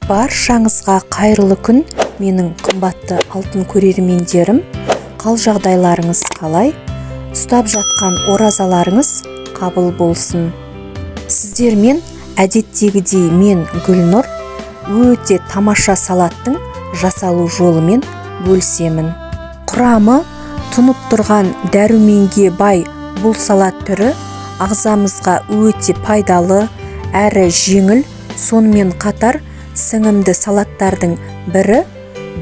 Баршаңызға қайырлы күн, менің қымбатты алтын көрермендерім. Қал жағдайларыңыз қалай? Ұстап жатқан оразаларыңыз қабыл болсын. Сіздермен әдеттегідей мен Гүлнұр өте тамаша салаттың жасалу жолымен бөлісемін. Құрамы тұнып тұрған дәруменге бай бұл салат түрі ағзамызға өте пайдалы әрі жеңіл, сонымен қатар сіңімді салаттардың бірі.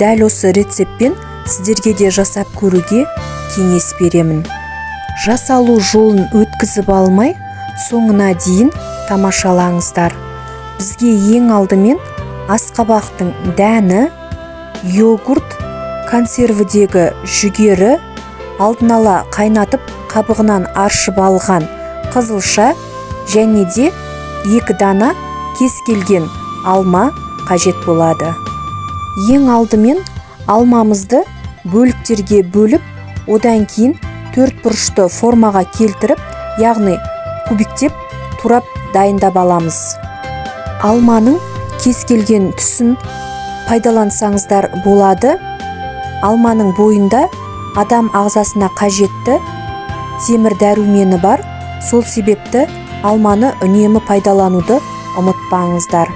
Дәл осы рецептпен сіздерге де жасап көруге кеңес беремін. Жасалу жолын өткізіп алмай, соңына дейін тамашалаңыздар. Бізге ең алдымен асқабақтың дәні, йогурт, консервідегі жүгері, алдын ала қайнатып қабығынан аршып алған қызылша және де 2 дана кез келген алма қажет болады. Ең алдымен алмамызды бөліктерге бөліп, одан кейін 4 бұрышты формаға келтіріп, яғни кубиктеп турап дайындап аламыз. Алманың кез келген түсін пайдалансаңыздар болады. Алманың бойында адам ағзасына қажетті темір дәрумені бар. Сол себепті алманы үнемі пайдалануды ұмытпаңыздар.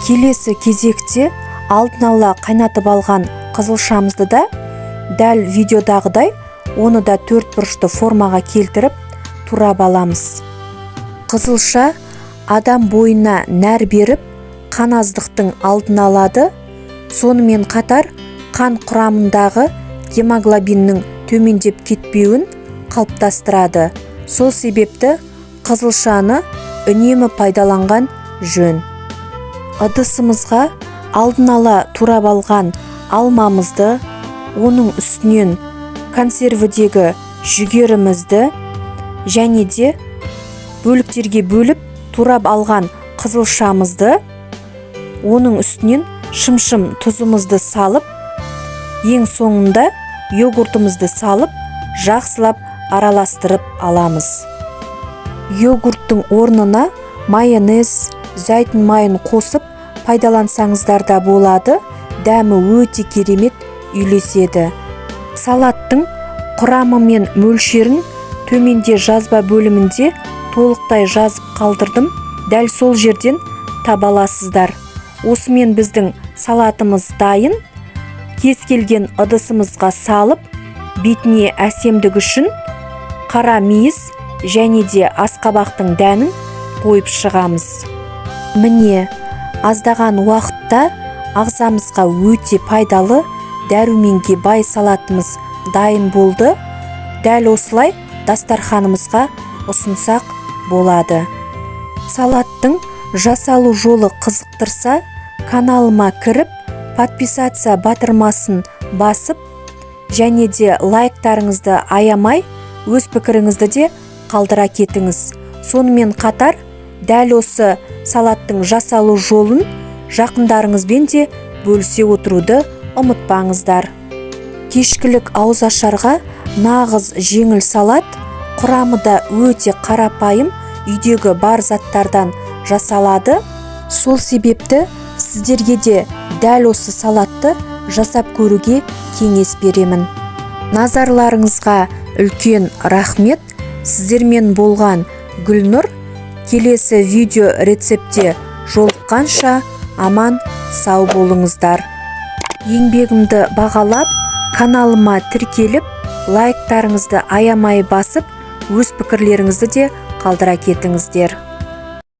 Келесі кезекте алдын ала қайнатып алған қызылшамызды да дәл видеодағыдай оны да 4 бұрышты формаға келтіріп турап аламыз. Қызылша адам бойына нәр беріп, қан аздықтың алдын алады. Сонымен қатар қан құрамындағы гемоглобиннің төмендеп кетпеуін қалыптастырады. Сол себепті қызылшаны үнемі пайдаланған жөн. Ыдысымызға алдын ала турап алған алмамызды, оның үстінен консервідегі жүгерімізді және де бөліктерге бөліп турап алған қызылшамызды, оның үстінен шымшым тұзымызды салып, ең соңында йогуртымызды салып, жақсылап араластырып аламыз. Йогурттың орнына майонез, зәйтүн майын қосып пайдалансаңыздар да болады. Дәмі өте керемет үйлеседі. Салаттың құрамы мен мөлшерін төменде жазба бөлімінде толықтай жазып қалдырдым. Дәл сол жерден таба аласыздар. Осымен біздің салатымыз дайын. Кез келген ыдысымызға салып, бетіне әсемдік үшін қара мейіз және де асқабақтың дәнін қойып шығамыз. Міне, аздаған уақытта ағзамызға өте пайдалы дәруменге бай салатымыз дайын болды. Дәл осылай дастарханымызға ұсынсақ болады. Салаттың жасалу жолы қызықтырса, каналыма кіріп, подписация батырмасын басып, және де лайктарыңызды аямай, өз пікіріңізді де қалдыра кетіңіз. Сонымен қатар, дәл осы салаттың жасалу жолын жақындарыңызбен де бөлісе отыруды ұмытпаңыздар. Кешкілік ауызашарға нағыз жеңіл салат, құрамы да өте қарапайым, үйдегі бар заттардан жасалады. Сол себепті сіздерге де дәл осы салатты жасап көруге кеңес беремін. Назарларыңызға үлкен рахмет. Сіздермен болған Гүлнұр. Келесі видео рецептте жолыққанша аман сау болыңыздар. Еңбегімді бағалап, каналыма тіркеліп, лайктарыңызды аямай басып, өз пікірлеріңізді де қалдыра кетіңіздер.